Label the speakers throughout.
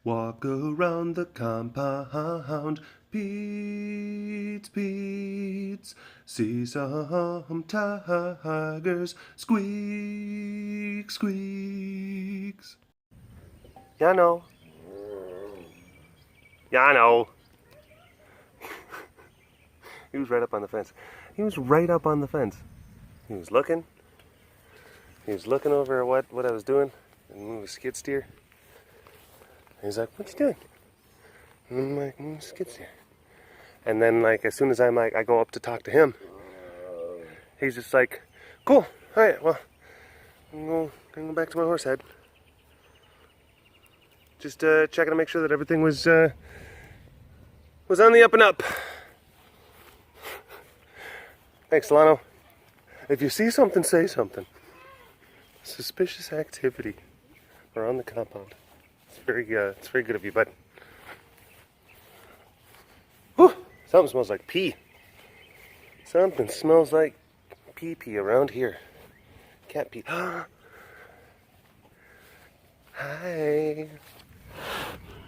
Speaker 1: Walk around the compound, Pete's, Pete's. See some tigers, squeak, squeaks. Yeah, I know. Yeah, I know. He was right up on the fence. He was right up on the fence. He was looking. He was looking over at what I was doing and move a skid steer. He's like, "What you doing?" And I'm like, "Move a skid steer." And then, like, as soon as I go up to talk to him, he's just like, "Cool. All right. Well, I'm gonna go back to my horse head. Just checking to make sure that everything was on the up and up." Thanks, Solano. If you see something, say something. Suspicious activity around the compound. It's very good of you, bud. Whew, something smells like pee. Something smells like pee around here. Cat pee. Hi.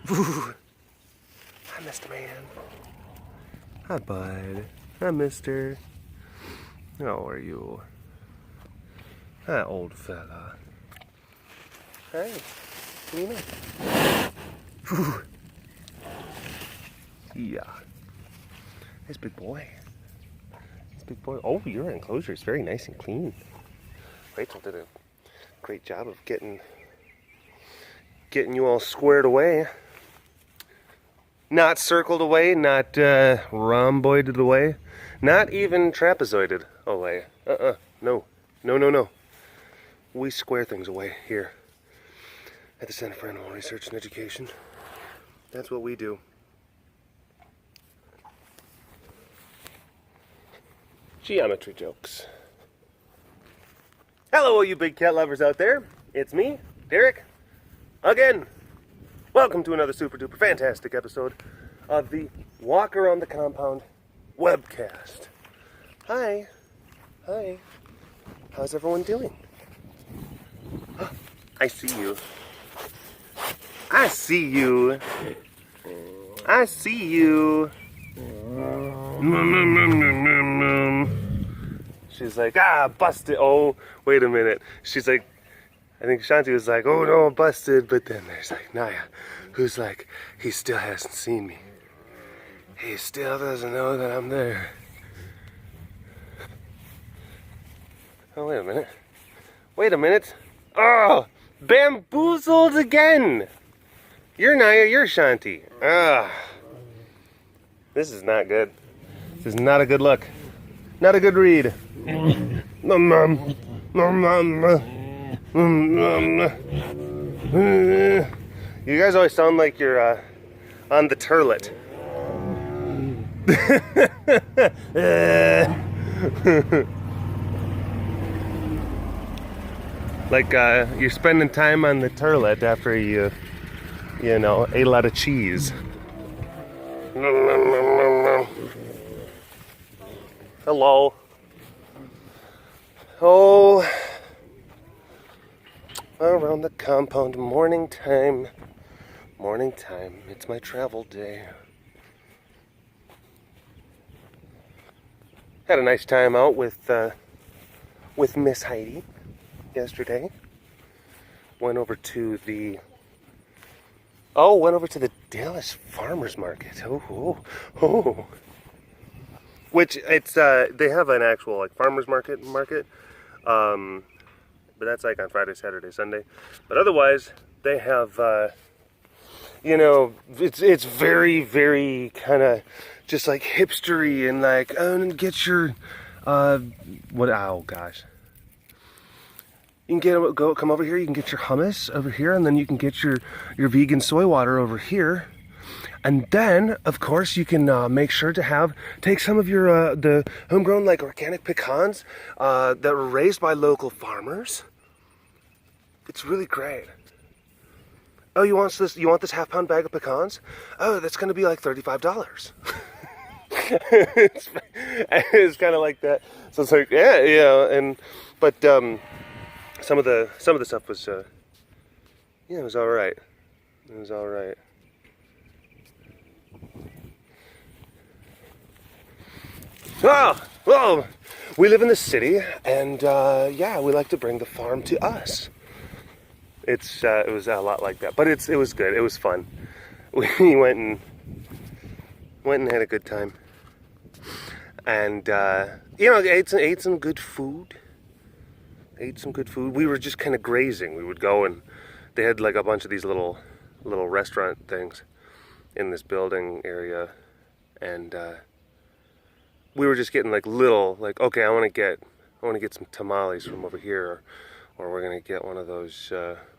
Speaker 1: Whew. Hi, Mr. Man. Hi, bud. Hi, Mister. How are you? Hi, old fella. Hi. What do you know? Whew. Yeah. This big boy. This big boy. Oh, your enclosure is very nice and clean. Rachel did a great job of getting you all squared away. Not circled away, not rhomboided away, not even trapezoided away. No. We square things away here at the Center for Animal Research and Education. That's what we do. Geometry jokes. Hello, all you big cat lovers out there. It's me, Derek, again. Welcome to another super duper fantastic episode of the Walk Around the Compound webcast. Hi. How's everyone doing? I see you. I see you. She's like, busted. Oh, wait a minute. She's like, I think Shanti was like, "Oh no, I'm busted." But then there's like Naya, who's like, he still hasn't seen me. He still doesn't know that I'm there. Oh, wait a minute. Oh, bamboozled again. You're Naya, you're Shanti. This is not good. This is not a good look. Not a good read. You guys always sound like you're on the turlet. Like you're spending time on the turlet after you know, ate a lot of cheese. Hello. Oh, around the compound, morning time. It's my travel day. Had a nice time out with Miss Heidi yesterday. Went over to the Dallas Farmers Market. Oh. Which it's they have an actual like farmers market, but that's like on Friday, Saturday, Sunday. But otherwise, they have you know, it's very, very kind of just like hipstery and like, get your oh gosh. You can come over here, you can get your hummus over here, and then you can get your vegan soy water over here. And then, of course, you can make sure to take some of your the homegrown like organic pecans that were raised by local farmers. It's really great. Oh, you want this half-pound bag of pecans? Oh, that's going to be like $35. It's kind of like that. So it's like, but some of the stuff was it was all right. It was all right. Oh, well, we live in the city, and yeah, we like to bring the farm to us. It was a lot like that, but it was good. It was fun. We went and had a good time, and you know, ate some good food. We were just kind of grazing. We would go, and they had like a bunch of these little restaurant things in this building area, and we were just getting like okay, I want to get some tamales from over here, or we're gonna get one of those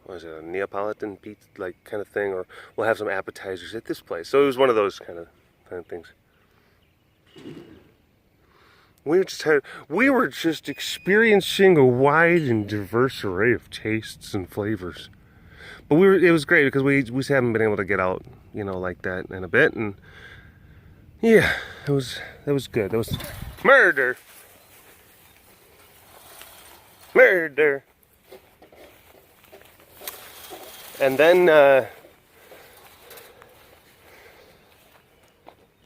Speaker 1: what is it, a Neapolitan pizza like kind of thing, or we'll have some appetizers at this place. So it was one of those kind of things. We were just experiencing a wide and diverse array of tastes and flavors. But it was great because we just haven't been able to get out, you know, like that in a bit, and yeah, that was good. That was murder. And then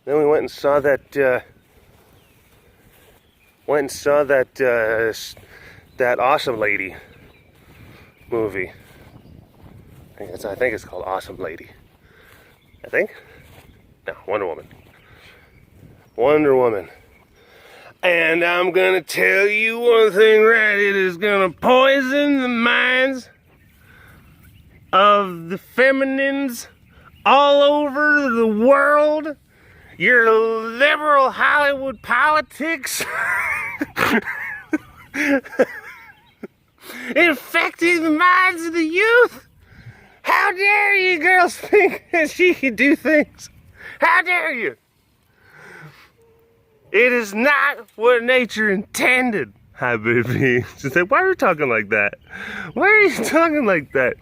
Speaker 1: we went and saw that that Awesome Lady movie. I think it's called Awesome Lady. I think? No, Wonder Woman. And I'm gonna tell you one thing, right? It is gonna poison the minds of the feminines all over the world. Your liberal Hollywood politics infecting the minds of the youth. How dare you girls think that she can do things? How dare you? It is not what nature intended. Hi, baby. She's like, why are you talking like that? Why are you talking like that?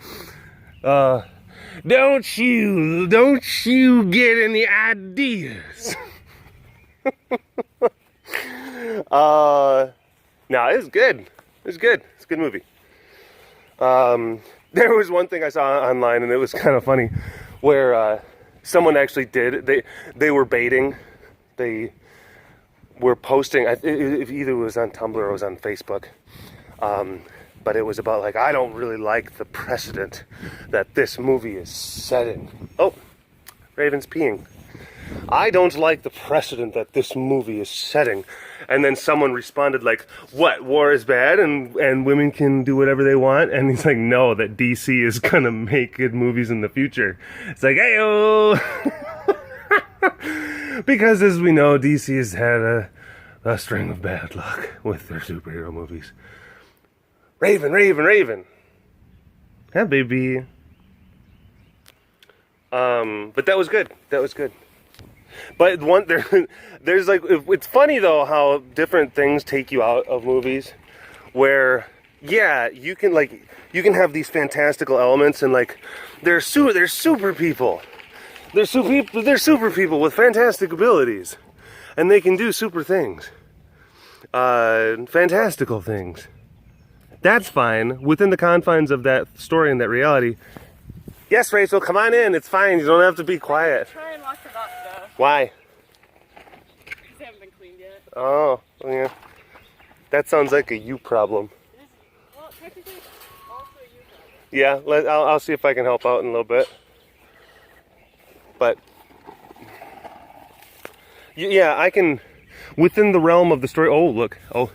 Speaker 1: Don't you get any ideas? No, it's good. It's good. It's a good movie. There was one thing I saw online, and it was kind of funny, where someone actually did. They were baiting. They were posting. If either it was on Tumblr or it was on Facebook. But it was about like, I don't really like the precedent that this movie is setting. Oh, Raven's peeing. I don't like the precedent that this movie is setting. And then someone responded like, what, war is bad and women can do whatever they want? And he's like, no, that DC is gonna make good movies in the future. It's like, hey-oh! Because as we know, DC has had a string of bad luck with their superhero movies. Raven. Yeah, baby. But that was good. But there's like, it's funny though how different things take you out of movies. Where, yeah, you can have these fantastical elements, and like they're super people. They're super people with fantastic abilities, and they can do super things, fantastical things. That's fine within the confines of that story and that reality. Yes, Rachel, come on in. It's fine. You don't have to be quiet.
Speaker 2: Try and lock the box though.
Speaker 1: Why?
Speaker 2: Because they haven't been cleaned yet.
Speaker 1: Oh, yeah. That sounds like a you problem.
Speaker 2: Well, technically, also a you problem.
Speaker 1: Yeah, I'll see if I can help out in a little bit. But yeah, I can, within the realm of the story. Oh, look. Oh.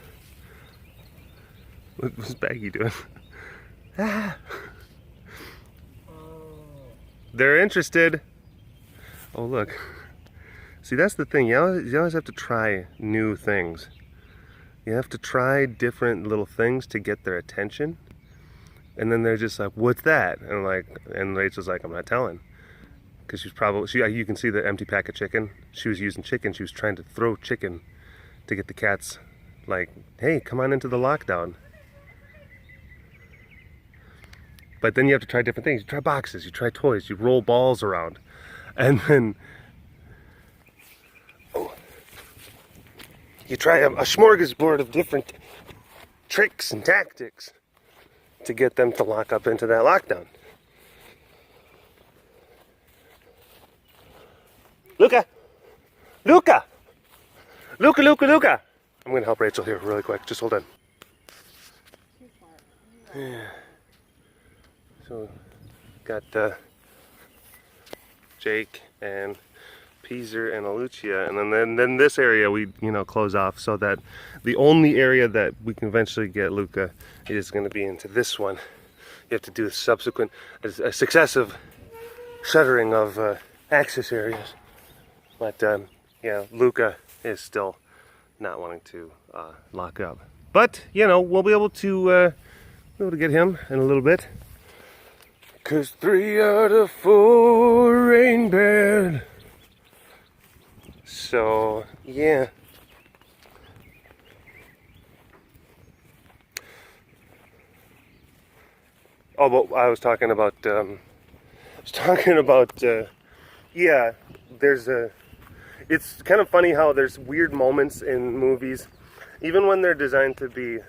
Speaker 1: What's Baggy doing? Ah. They're interested. Oh, look. See, that's the thing. You always have to try new things. You have to try different little things to get their attention. And then they're just like, what's that? And Rachel's like, I'm not telling. Because you can see the empty pack of chicken. She was using chicken. She was trying to throw chicken to get the cats like, hey, come on into the lockdown. But then you have to try different things. You try boxes, you try toys, you roll balls around. And then you try a smorgasbord of different tricks and tactics to get them to lock up into that lockdown. Luca! Luca! Luca, Luca, Luca! I'm gonna help Rachel here really quick. Just hold on.
Speaker 2: Too far.
Speaker 1: Yeah. So, got Jake and Peaser and Alucia, and then this area we close off so that the only area that we can eventually get Luca is going to be into this one. You have to do a successive shuttering of access areas, but yeah, Luca is still not wanting to lock up. But we'll be able to get him in a little bit. 'Cause 3 out of 4 ain't bad. So, yeah. Oh, but I was talking about, yeah, it's kind of funny how there's weird moments in movies, even when they're designed to be,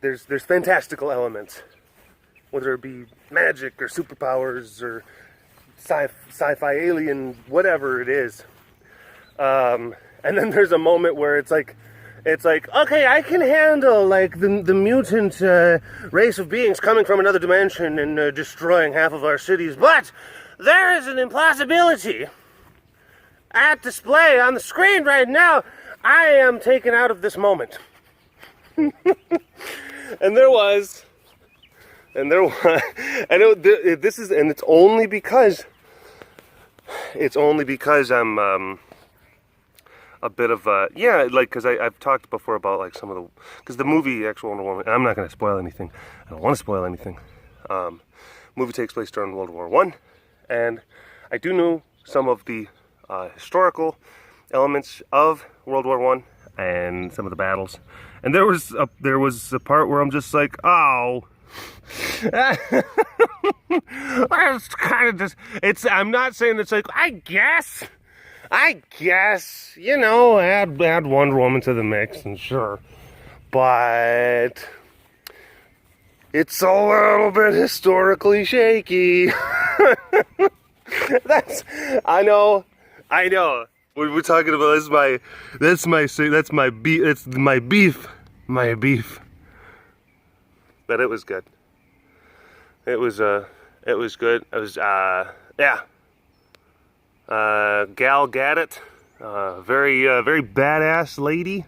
Speaker 1: there's fantastical elements, whether it be magic or superpowers or sci-fi alien, whatever it is. And then there's a moment where it's like, okay, I can handle like the mutant race of beings coming from another dimension and destroying half of our cities, but there is an impossibility at display on the screen right now. I am taken out of this moment. And there was, I know this is, and it's only because I'm a bit of a, yeah, like, because I've talked before about like some of the, because the movie actual Wonder Woman, and I'm not going to spoil anything, I don't want to spoil anything, movie takes place during World War I, and I do know some of the historical elements of World War I and some of the battles, and there was a part where I'm just like, oh, it's kind of just, I'm not saying it's like, I guess, add Wonder Woman to the mix, and sure, but it's a little bit historically shaky. I know. We're talking about that's my beef. But it was good. It was good. It was yeah. Gal Gadot, very badass lady.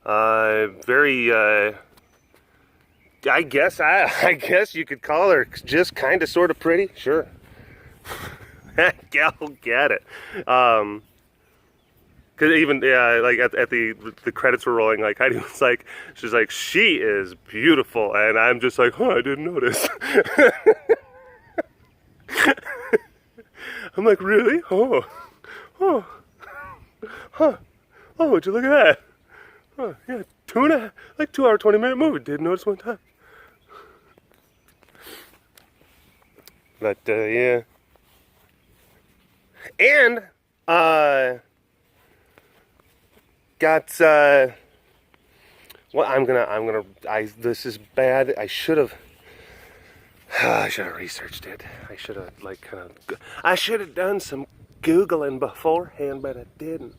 Speaker 1: I guess you could call her just kind of sort of pretty. Sure. Gal Gadot. Cause even like at the credits were rolling, like Heidi was like, she's like, she is beautiful, and I'm just like, oh, I didn't notice. I'm like, really? Oh, would you look at that? Oh, yeah, 2 hour 20-minute movie. Didn't notice one time. But yeah, and got well, this is bad. I should have researched it. I should have done some Googling beforehand, but I didn't.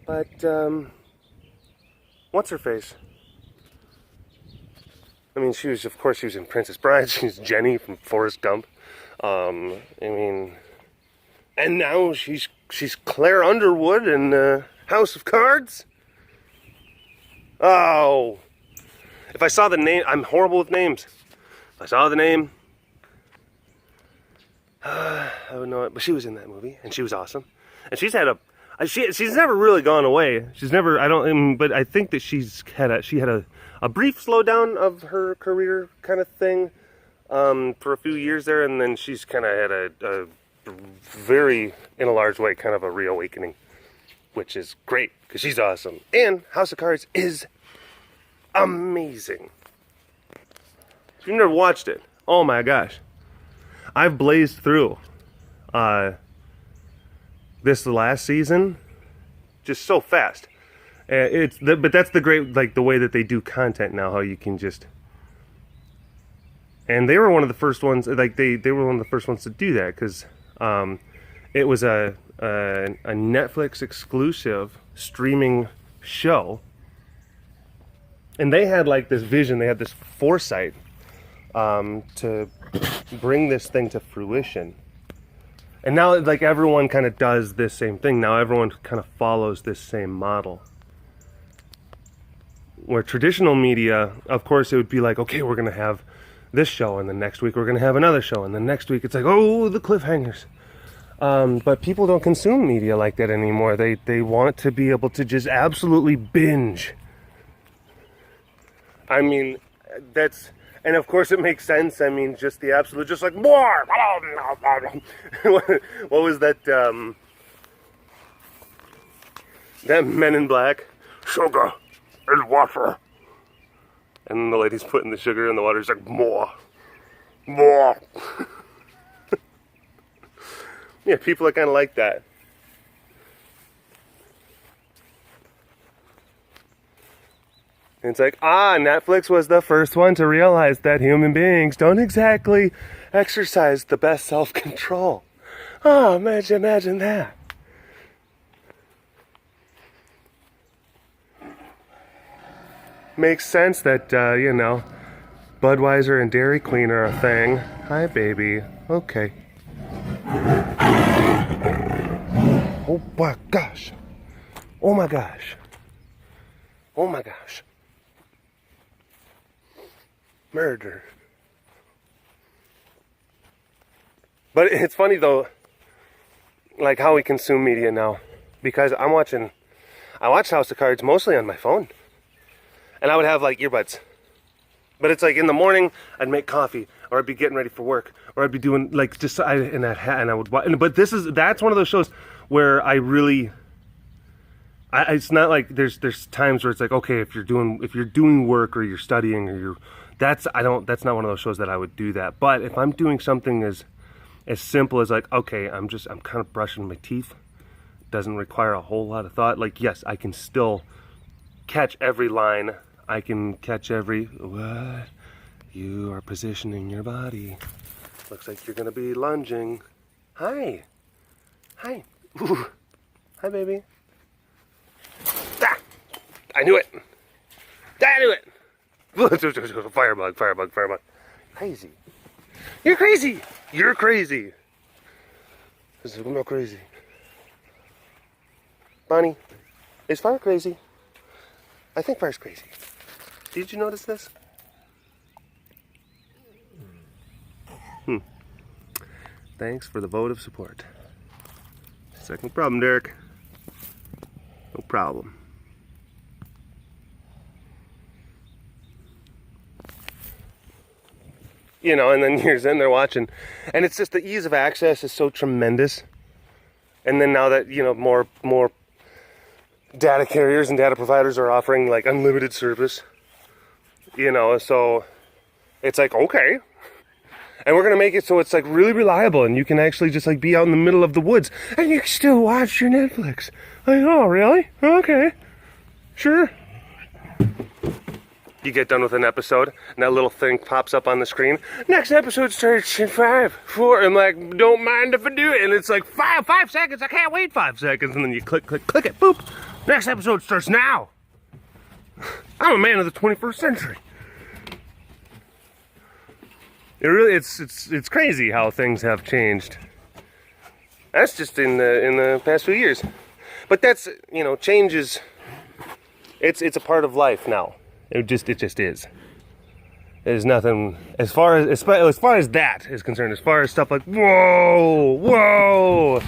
Speaker 1: But what's her face? I mean, she was in Princess Bride. She's Jenny from Forrest Gump. I mean, and now she's Claire Underwood in House of Cards. Oh, if I saw the name, I'm horrible with names. If I saw the name, I would know it. But she was in that movie, and she was awesome. And she's had she's never really gone away. She's never, but I think that she had a brief slowdown of her career kind of thing for a few years there, and then she's kind of had a very, in a large way, kind of a reawakening, which is great because she's awesome. And House of Cards is amazing. If you've never watched it, oh my gosh, I've blazed through this last season just so fast. But that's the great, like, the way that they do content now, how you can just, and they were one of the first ones, like they were one of the first ones to do that, because It was a Netflix exclusive streaming show. And they had like this vision, they had this foresight to bring this thing to fruition. And now like everyone kind of does this same thing. Now everyone kind of follows this same model. Where traditional media, of course, it would be like, okay, we're going to have this show, and the next week we're going to have another show, and the next week it's like, oh, the cliffhangers. But people don't consume media like that anymore. They want to be able to just absolutely binge. I mean, that's, and of course it makes sense. I mean, just the absolute, just like, more. What was that, that Men in Black? Sugar and water. And the lady's putting the sugar in the water. She's like, more. Yeah, people are kind of like that. And it's like, Netflix was the first one to realize that human beings don't exactly exercise the best self-control. Oh, imagine that. Makes sense that, Budweiser and Dairy Queen are a thing. Hi, baby. Okay. Oh my gosh. Oh my gosh. Oh my gosh. Murder. But it's funny though, like how we consume media now. Because I watch House of Cards mostly on my phone. And I would have like earbuds. But it's like in the morning, I'd make coffee, or I'd be getting ready for work, or I'd be doing like just in that hat, and I would watch. But that's one of those shows where I really, it's not like there's times where it's like, okay, if you're doing work or you're studying or that's not one of those shows that I would do that. But if I'm doing something as simple as like, okay, I'm kind of brushing my teeth, doesn't require a whole lot of thought. Like, yes, I can still catch every line. I can catch every, what? You are positioning your body. Looks like you're going to be lunging. Hi. Ooh. Hi, baby. Ah! I knew it. Firebug. Crazy. You're crazy. This is real crazy. Bonnie, is fire crazy? I think fire's crazy. Did you notice this? Thanks for the vote of support. Second problem, Derek. No problem. And then years in, they're watching. And it's just the ease of access is so tremendous. And then now that, more data carriers and data providers are offering like unlimited service, so it's like, okay, and we're gonna make it so it's like really reliable, and you can actually just like be out in the middle of the woods and you can still watch your Netflix. Like, oh really? Okay, sure. You get done with an episode and that little thing pops up on the screen. Next episode starts in 5, 4. I'm like, don't mind if I do it. And it's like 5 seconds. I can't wait 5 seconds. And then you click it. Boop. Next episode starts now. I'm a man of the 21st century. It's crazy how things have changed. That's just in the past few years. But that's, change is, it's a part of life now. It just is. There's nothing as far as that is concerned. As far as stuff like whoa.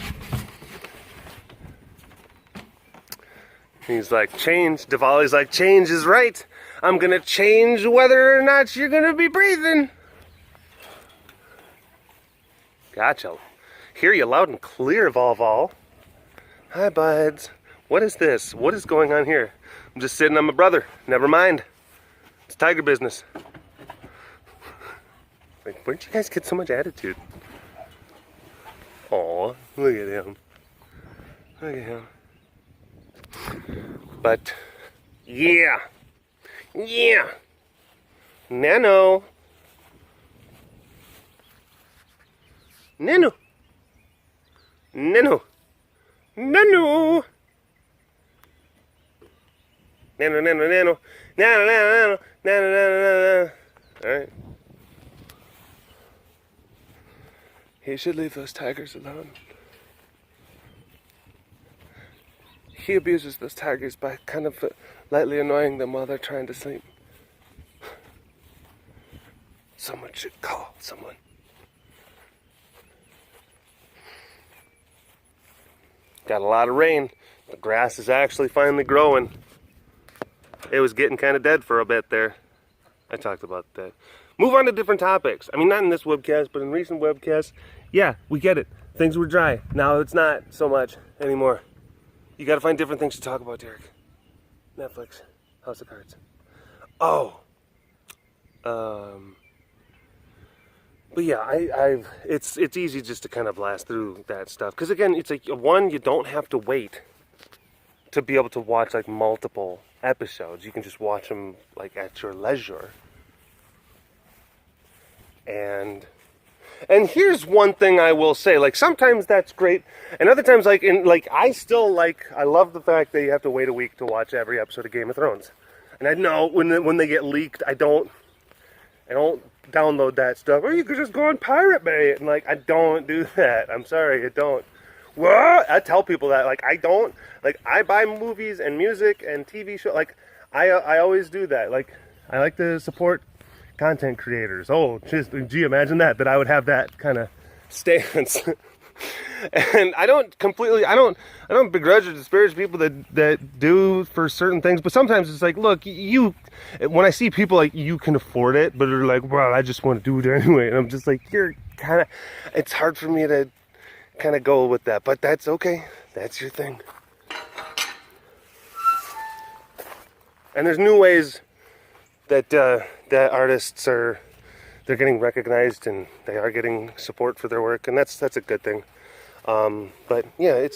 Speaker 1: He's like, change. Diwali's like, change is right. I'm gonna change whether or not you're gonna be breathing. Gotcha. Hear you loud and clear, Volval. Hi, buds. What is this? What is going on here? I'm just sitting on my brother. Never mind. It's tiger business. Like, where'd you guys get so much attitude? Aw, look at him. But, yeah. Nano. Nano. Nano. Nano, nano, nano. Nano, nano, nano. Nano, nano, nano. Alright. He should leave those tigers alone. He abuses those tigers by kind of lightly annoying them while they're trying to sleep. Someone should call someone. Got a lot of rain. The grass is actually finally growing. It was getting kind of dead for a bit there. I talked about that. Move on to different topics. I mean, not in this webcast, but in recent webcasts. Yeah, we get it. Things were dry. Now it's not so much anymore. You gotta find different things to talk about, Derek. Netflix, House of Cards. Oh. But yeah, it's easy just to kind of blast through that stuff. Because again, it's like, one, you don't have to wait to be able to watch like multiple episodes. You can just watch them like at your leisure. And here's one thing I will say, like sometimes that's great, and other times I love the fact that you have to wait a week to watch every episode of Game of Thrones. And I know when they get leaked, I don't download that stuff. Or you could just go on Pirate Bay, and like I don't do that. I'm sorry, I don't. What? I tell people that I don't, I buy movies and music and TV shows, I always do that. I like to support content creators. Oh, gee, imagine that I would have that kind of stance. And I don't begrudge or disparage people that do for certain things, but sometimes it's like, look, when I see people you can afford it, but they're like, well, I just want to do it anyway, and I'm just like, it's hard for me to kind of go with that, but that's okay. That's your thing. And there's new ways that artists they're getting recognized, and they are getting support for their work, and that's a good thing. But yeah, it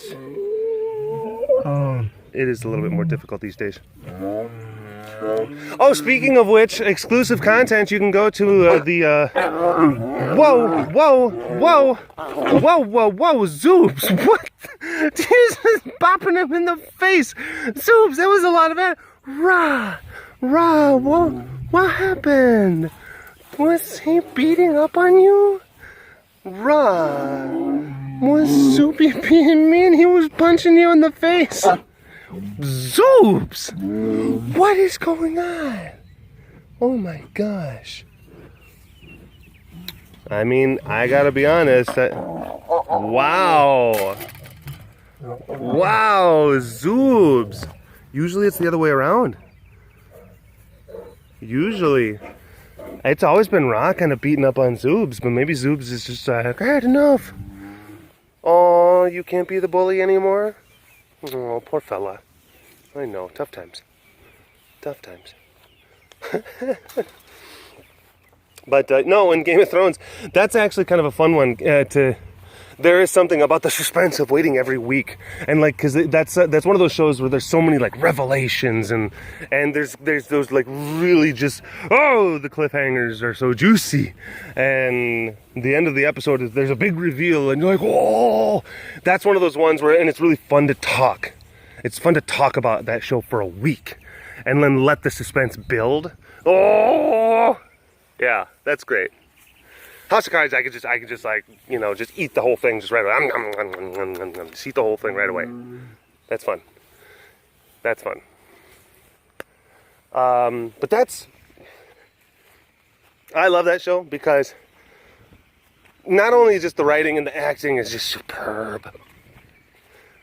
Speaker 1: is a little bit more difficult these days. Oh, speaking of which, exclusive content, you can go to whoa, Zoobs, what? Jesus, bopping him in the face. Zoobs, that was a lot of it. What happened? Was he beating up on you? Was Zoopy being mean? He was punching you in the face. Zoobs! What is going on? Oh my gosh. I mean, I gotta be honest. Wow, Zoobs. Usually it's the other way around. Usually. It's always been Rock kind of beating up on Zoobs, but maybe Zoobs is just like, I had enough. Oh, you can't be the bully anymore? Oh, poor fella. I know, tough times. But no, in Game of Thrones, that's actually kind of a fun one there is something about the suspense of waiting every week, and because that's one of those shows where there's so many revelations, and there's those really just, oh, the cliffhangers are so juicy, and the end of the episode is there's a big reveal, and you're like, oh, that's one of those ones where, and it's really fun to talk. It's fun to talk about that show for a week, and then let the suspense build. Oh, yeah, that's great. House of Cards, I could just just eat the whole thing just right away. Just eat the whole thing right away. That's fun. But I love that show because not only just the writing and the acting is just superb.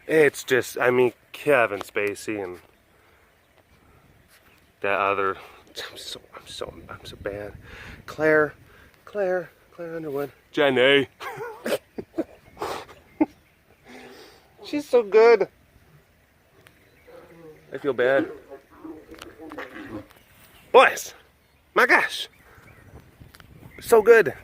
Speaker 1: It's just, Kevin Spacey and that other, I'm so bad. Claire Underwood. Jenny. She's so good. I feel bad. Boys, my gosh. So good.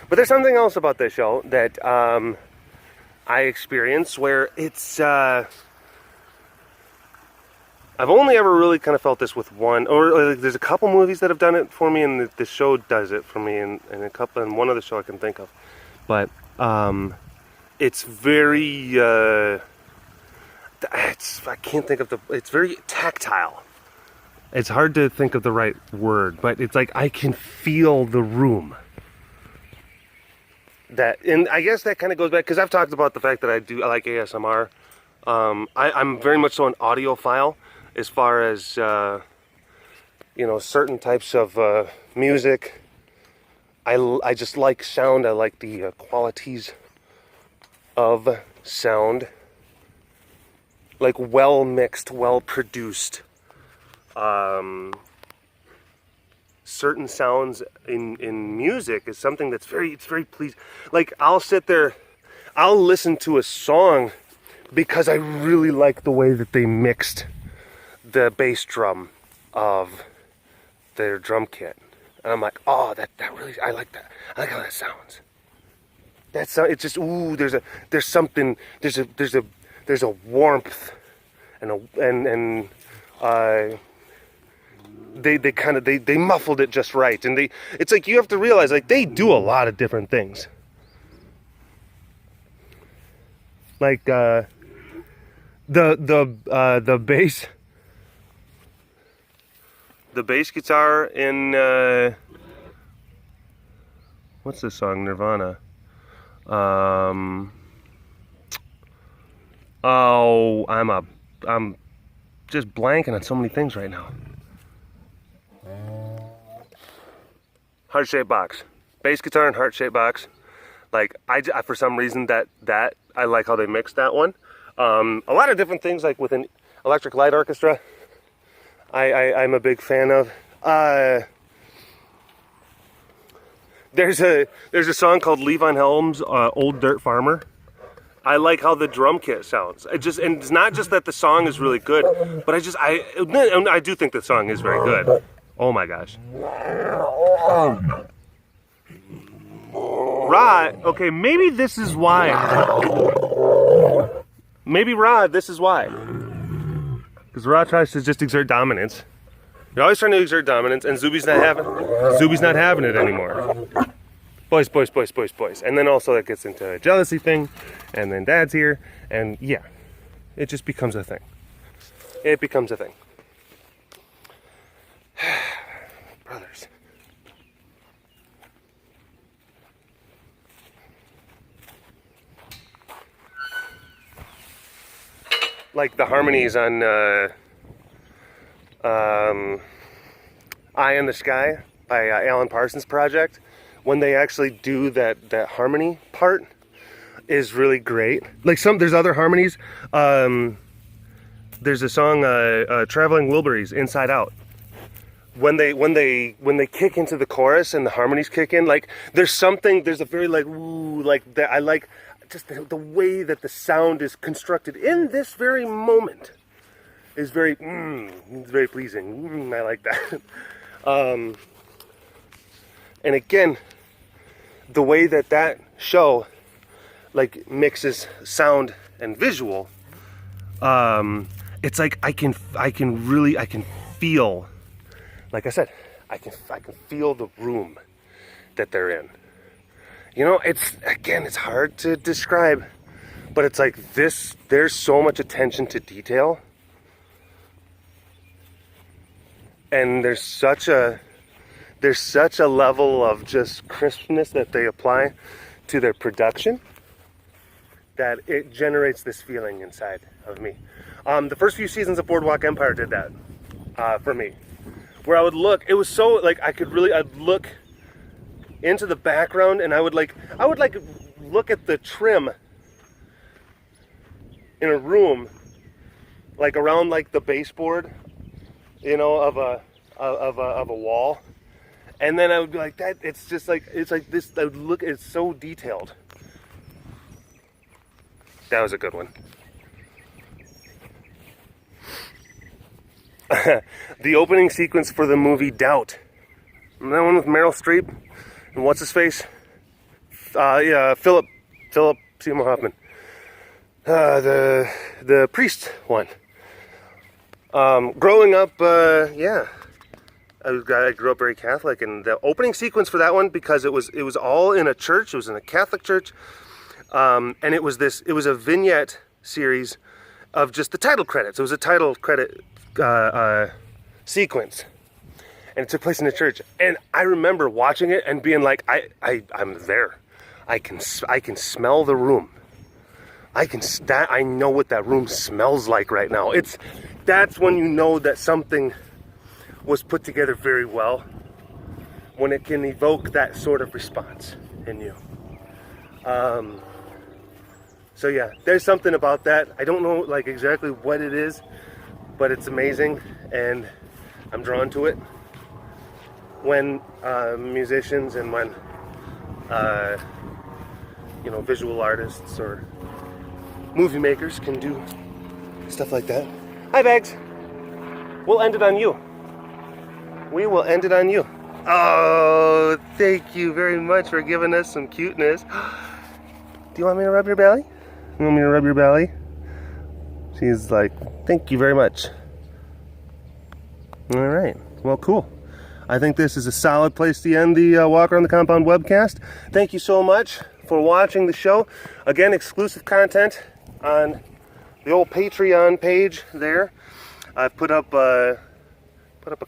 Speaker 1: But there's something else about this show that I experience where it's I've only ever really kind of felt this with one, or there's a couple movies that have done it for me, and the show does it for me, and one other show I can think of. But it's very, I can't think of it's very tactile. It's hard to think of the right word, but it's like I can feel the room. And I guess that kind of goes back, because I've talked about the fact that I like ASMR. I'm very much so an audiophile as far as, certain types of music. I just like sound. I like the qualities of sound. Like well mixed, well produced. Certain sounds in music is something that's very pleasing. Like I'll sit there, I'll listen to a song because I really like the way that they mixed the bass drum of their drum kit. And I'm like, oh, that really, I like that. I like how that sounds. It's just, ooh, there's a warmth and they muffled it just right. And it's like, you have to realize, like, they do a lot of different things. Like, the bass guitar in, what's this song, Nirvana? I'm just blanking on so many things right now. Heart-shaped box. Bass guitar and heart-shaped box. Like, I for some reason that I like how they mixed that one. A lot of different things, like with an electric light orchestra, I'm a big fan of. There's a song called Levon Helm's Old Dirt Farmer. I like how the drum kit sounds. And it's not just that the song is really good, but I do think the song is very good. Oh my gosh. Rod, okay, maybe this is why. Maybe Rod, this is why. Because Rod tries to just exert dominance. You're always trying to exert dominance, and Zuby's not having it anymore. Boys. And then also it gets into a jealousy thing, and then Dad's here, and yeah, it just becomes a thing. It becomes a thing. Brothers. Like the harmonies on Eye in the Sky by Alan Parsons Project, when they actually do that harmony part, is really great. Like there's other harmonies. There's a song, Traveling Wilburys, Inside Out. When they kick into the chorus and the harmonies kick in, like there's a very like, ooh, like that. I like just the way that the sound is constructed in this very moment is very, it's very pleasing. I like that. And again, the way that show like mixes sound and visual, it's like I can feel, like I said, I can feel the room that they're in. You know, it's hard to describe, but it's like this, there's so much attention to detail, and there's such a level of just crispness that they apply to their production that it generates this feeling inside of me. The first few seasons of Boardwalk Empire did that for me, where I would look, it was so like I'd look into the background, and I would look at the trim in a room, like around like the baseboard, you know, of a wall, and then I would be like, that, it's like this. I would look, it's so detailed. That was a good one. The opening sequence for the movie Doubt. Remember that one with Meryl Streep? And what's his face? Philip Seymour Hoffman. The priest one. Growing up, I grew up very Catholic, and the opening sequence for that one, because it was all in a church. It was in a Catholic church. And it was a vignette series of just the title credits. It was a title credit sequence, and it took place in a church. And I remember watching it and being like, I'm there. I can smell the room. I know what that room smells like right now. That's when you know that something was put together very well, when it can evoke that sort of response in you. So yeah, there's something about that. I don't know like exactly what it is, but it's amazing, and I'm drawn to it. When musicians and when visual artists or movie makers can do stuff like that. Hi, Bags. We'll end it on you. We will end it on you. Oh, thank you very much for giving us some cuteness. Do you want me to rub your belly? You want me to rub your belly? She's like, thank you very much. All right. Well, cool. I think this is a solid place to end the Walk Around the Compound webcast. Thank you so much for watching the show. Again, exclusive content on the old Patreon page there. I've put up a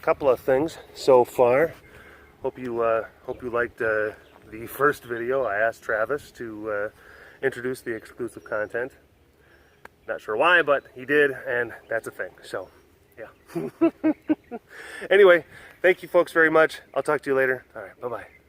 Speaker 1: couple of things so far. Hope you liked the first video. I asked Travis to introduce the exclusive content. Not sure why, but he did, and that's a thing. So, yeah. Anyway, thank you folks very much. I'll talk to you later. All right, bye-bye.